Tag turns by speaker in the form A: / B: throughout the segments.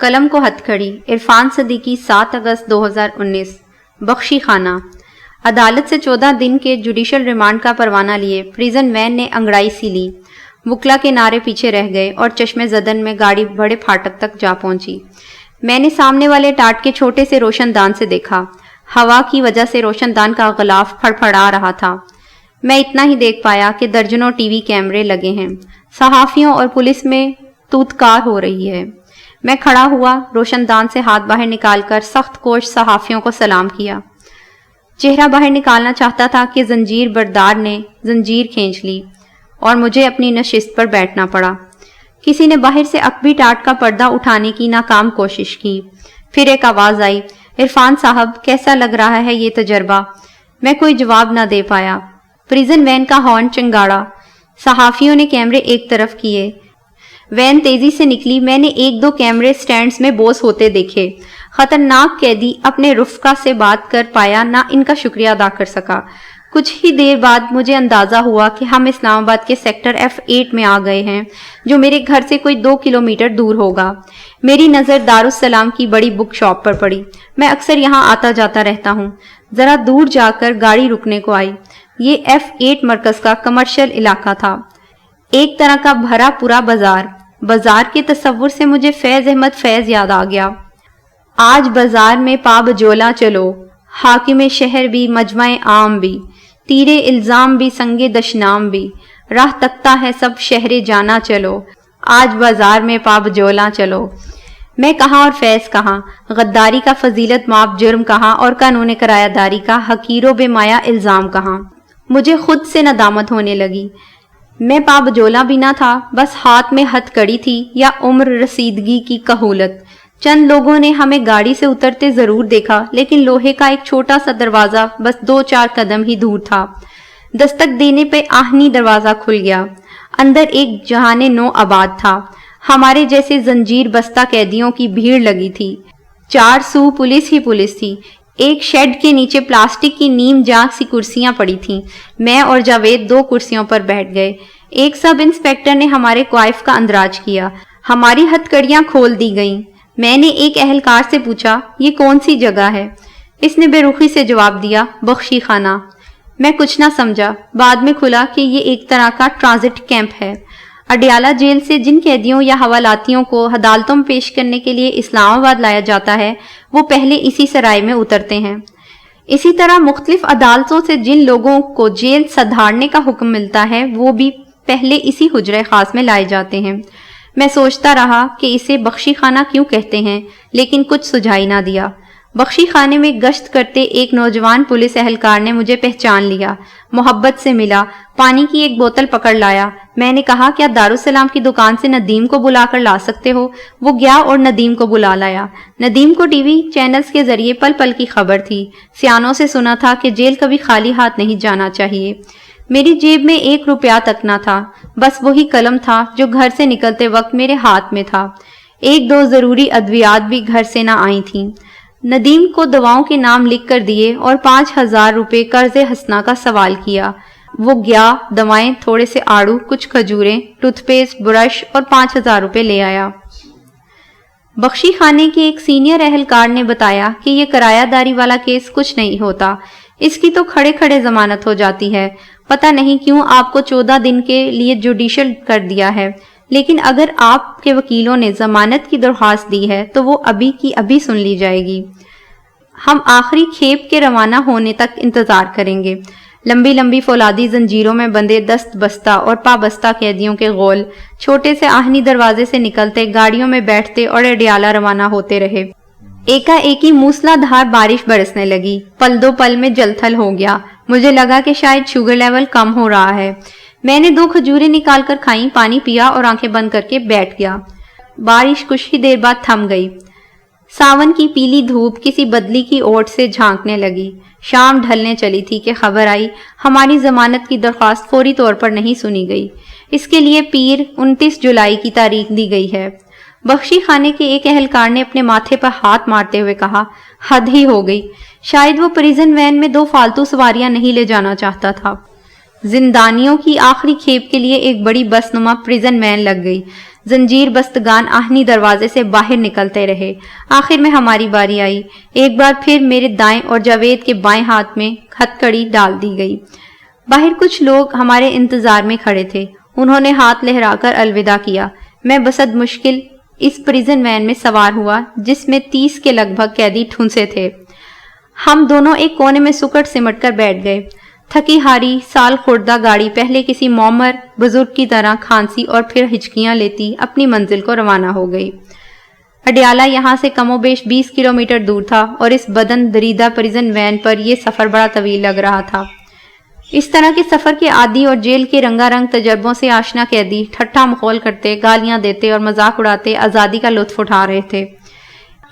A: قلم کو ہتھکڑی عرفان صدیقی 7 اگست 2019 بخشی خانہ عدالت سے 14 دن کے جوڈیشل ریمانڈ کا پروانہ لیے پریزن وین نے انگڑائی سی لی. وکلا کے نعرے پیچھے رہ گئے اور چشمے زدن میں گاڑی بڑے پھاٹک تک جا پہنچی. میں نے سامنے والے ٹاٹ کے چھوٹے سے روشن دان سے دیکھا. ہوا کی وجہ سے روشن دان کا غلاف پھڑپھڑا رہا تھا. میں اتنا ہی دیکھ پایا کہ درجنوں ٹی وی کیمرے لگے ہیں. صحافیوں اور پولیس میں توتکار ہو رہی ہے. میں کھڑا ہوا, روشن دان سے ہاتھ باہر نکال کر سخت کوش صحافیوں کو سلام کیا. چہرہ باہر نکالنا چاہتا تھا کہ زنجیر بردار نے زنجیر کھینچ لی اور مجھے اپنی نشست پر بیٹھنا پڑا. کسی نے باہر سے عقبی ٹاٹ کا پردہ اٹھانے کی ناکام کوشش کی. پھر ایک آواز آئی, عرفان صاحب کیسا لگ رہا ہے یہ تجربہ؟ میں کوئی جواب نہ دے پایا. پریزن وین کا ہارن چنگاڑا. صحافیوں نے کیمرے ایک طرف کیے. وین تیزی سے نکلی. میں نے 1-2 کیمرے سٹینڈز میں بوس ہوتے دیکھے. خطرناک قیدی اپنے رفقا سے بات کر پایا نہ ان کا شکریہ ادا کر سکا. کچھ ہی دیر بعد مجھے اندازہ ہوا کہ ہم اسلام آباد کے سیکٹر F8 میں آ گئے ہیں, جو میرے گھر سے کوئی 2 کلومیٹر دور ہوگا. میری نظر دارالسلام کی بڑی بک شاپ پر پڑی. میں اکثر یہاں آتا جاتا رہتا ہوں. ذرا دور جا کر گاڑی رکنے کو آئی. یہ F8 مرکز کا کمرشل علاقہ تھا, ایک طرح کا بھرا پورا بازار. بازار کے تصور سے مجھے فیض احمد فیض یاد آ گیا. آج بازار میں پا بجولا چلو, حاکم شہر بھی مجمع عام بھی, تیرے الزام بھی سنگے دشنام بھی, راہ تکتا ہے سب شہر جانا چلو, آج بازار میں پا بجولا چلو. میں کہاں اور فیض کہاں, غداری کا فضیلت ماب جرم کہاں اور قانون کرایہ داری کا حقیر و بے مایا الزام کہاں. مجھے خود سے ندامت ہونے لگی. میں پا بجولا بھی نہ تھا, بس ہاتھ میں ہتھ کڑی تھی یا عمر رسیدگی کی کہولت. چند لوگوں نے ہمیں گاڑی سے اترتے ضرور دیکھا, لیکن لوہے کا ایک چھوٹا سا دروازہ بس 2-4 قدم ہی دور تھا. دستک دینے پہ آہنی دروازہ کھل گیا. اندر ایک جہان نو آباد تھا. ہمارے جیسے زنجیر بستہ قیدیوں کی بھیڑ لگی تھی. 4 سو پولیس ہی پولیس تھی. ایک شیڈ کے نیچے پلاسٹک کی نیم جانک سی کرسیاں پڑی تھیں. میں اور جاوید 2 کرسیوں پر بیٹھ گئے. ایک سب انسپیکٹر نے ہمارے کوائف کا اندراج کیا. ہماری ہتھ کڑیاں کھول دی گئیں. میں نے ایک اہلکار سے پوچھا, یہ کون سی جگہ ہے؟ اس نے بے رخی سے جواب دیا, بخشی خانہ. میں کچھ نہ سمجھا. بعد میں کھلا کہ یہ ایک طرح کا ٹرانزٹ کیمپ ہے. اڈیالہ جیل سے جن قیدیوں یا حوالاتیوں کو عدالتوں میں پیش کرنے کے لیے اسلام آباد لایا جاتا ہے, وہ پہلے اسی سرائے میں اترتے ہیں. اسی طرح مختلف عدالتوں سے جن لوگوں کو جیل سدھارنے کا حکم ملتا ہے, وہ بھی پہلے اسی حجرہ خاص میں لائے جاتے ہیں. میں سوچتا رہا کہ اسے بخشی خانہ کیوں کہتے ہیں, لیکن کچھ سجھائی نہ دیا. بخشی خانے میں گشت کرتے ایک نوجوان پولیس اہلکار نے مجھے پہچان لیا, محبت سے ملا, پانی کی ایک بوتل پکڑ لایا. میں نے کہا, کیا دارالسلام کی دکان سے ندیم کو بلا کر لا سکتے ہو؟ وہ گیا اور ندیم کو بلا لایا. ندیم کو ٹی وی چینلز کے ذریعے پل پل کی خبر تھی. سیانوں سے سنا تھا کہ جیل کبھی خالی ہاتھ نہیں جانا چاہیے. میری جیب میں 1 روپیہ تک نہ تھا, بس وہی قلم تھا جو گھر سے نکلتے وقت میرے ہاتھ میں تھا. 1-2 ضروری ادویات بھی گھر سے نہ آئی تھیں. ندیم کو دواؤں کے نام لکھ کر دیے اور 5,000 روپے قرض حسنہ کا سوال کیا. وہ گیا, دوائیں, تھوڑے سے آڑو, کچھ کھجوریں, ٹوتھ پیسٹ, برش اور 5,000 روپے لے آیا. بخشی خانے کے ایک سینئر اہلکار نے بتایا کہ یہ کرایہ داری والا کیس کچھ نہیں ہوتا, اس کی تو کھڑے کھڑے ضمانت ہو جاتی ہے. پتہ نہیں کیوں آپ کو 14 دن کے لیے جوڈیشل کر دیا ہے, لیکن اگر آپ کے وکیلوں نے ضمانت کی درخواست دی ہے تو وہ ابھی کی ابھی سن لی جائے گی. ہم آخری کھیپ کے روانہ ہونے تک انتظار کریں گے. لمبی لمبی فولادی زنجیروں میں بندے دست بستہ اور پابستہ قیدیوں کے غول چھوٹے سے آہنی دروازے سے نکلتے, گاڑیوں میں بیٹھتے اور اڈیالہ روانہ ہوتے رہے. ایکا ایکی موسلا دھار بارش برسنے لگی. پل 2 پل میں جل تھل ہو گیا. مجھے لگا کہ شاید شوگر لیول کم ہو رہا ہے. میں نے 2 کھجوریں نکال کر کھائیں, پانی پیا اور آنکھیں بند کر کے بیٹھ گیا. بارش کچھ ہی دیر بعد تھم گئی. ساون کی پیلی دھوپ کسی بدلی کی اوٹ سے جھانکنے لگی. شام ڈھلنے چلی تھی کہ خبر آئی, ہماری ضمانت کی درخواست فوری طور پر نہیں سنی گئی. اس کے لیے پیر 29 جولائی کی تاریخ دی گئی ہے. بخشی خانے کے ایک اہلکار نے اپنے ماتھے پر ہاتھ مارتے ہوئے کہا, حد ہی ہو گئی. شاید وہ پریزن وین میں 2 فالتو سواریاں نہیں لے جانا چاہتا تھا. زندانیوں کی آخری کھیپ کے لیے ایک بڑی بس نما پریزن وین لگ گئی. زنجیر بستگان آہنی دروازے سے باہر نکلتے رہے۔ آخر میں ہماری باری آئی۔ ایک بار پھر میرے دائیں اور جاوید کے بائیں ہاتھ میں ہتھکڑی ڈال دی گئی۔ باہر کچھ لوگ ہمارے انتظار میں کھڑے تھے۔ انہوں نے ہاتھ لہرا کر الوداع کیا۔ میں بسد مشکل اس پریزن وین میں سوار ہوا جس میں 30 کے لگ بھگ قیدی ٹھونسے تھے۔ ہم دونوں ایک کونے میں سکڑ سمٹ کر بیٹھ گئے۔ تھکی ہاری سال خوردہ گاڑی پہلے کسی معمر بزرگ کی طرح کھانسی اور پھر ہچکیاں لیتی اپنی منزل کو روانہ ہو گئی۔ اڈیالہ یہاں سے کم و بیش 20 کلومیٹر دور تھا اور اس بدن دریدہ پریزن وین پر یہ سفر بڑا طویل لگ رہا تھا۔ اس طرح کے سفر کے عادی اور جیل کے رنگا رنگ تجربوں سے آشنا قیدی ٹھٹھا مخول کرتے، گالیاں دیتے اور مذاق اڑاتے آزادی کا لطف اٹھا رہے تھے۔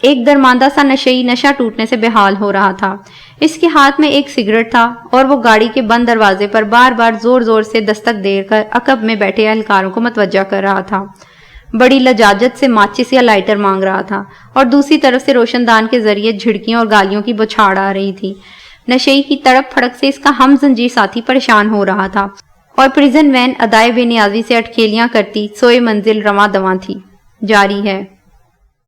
A: ایک درماندہ سا نشئی نشہ ٹوٹنے سے بحال ہو رہا تھا۔ اس کے ہاتھ میں ایک سگریٹ تھا اور وہ گاڑی کے بند دروازے پر بار بار زور زور سے دستک دے کر عقب میں بیٹھے اہلکاروں کو متوجہ کر رہا تھا۔ بڑی لجاجت سے ماچس یا لائٹر مانگ رہا تھا اور دوسری طرف سے روشن دان کے ذریعے جھڑکیاں اور گالیوں کی بچھاڑ آ رہی تھی۔ نشئی کی تڑپ پھڑک سے اس کا ہم زنجیر ساتھی پریشان ہو رہا تھا اور پریزن وین ادائے بے نیازی سے اٹکیلیاں کرتی سوئے منزل رواں دواں تھی۔ جاری ہے۔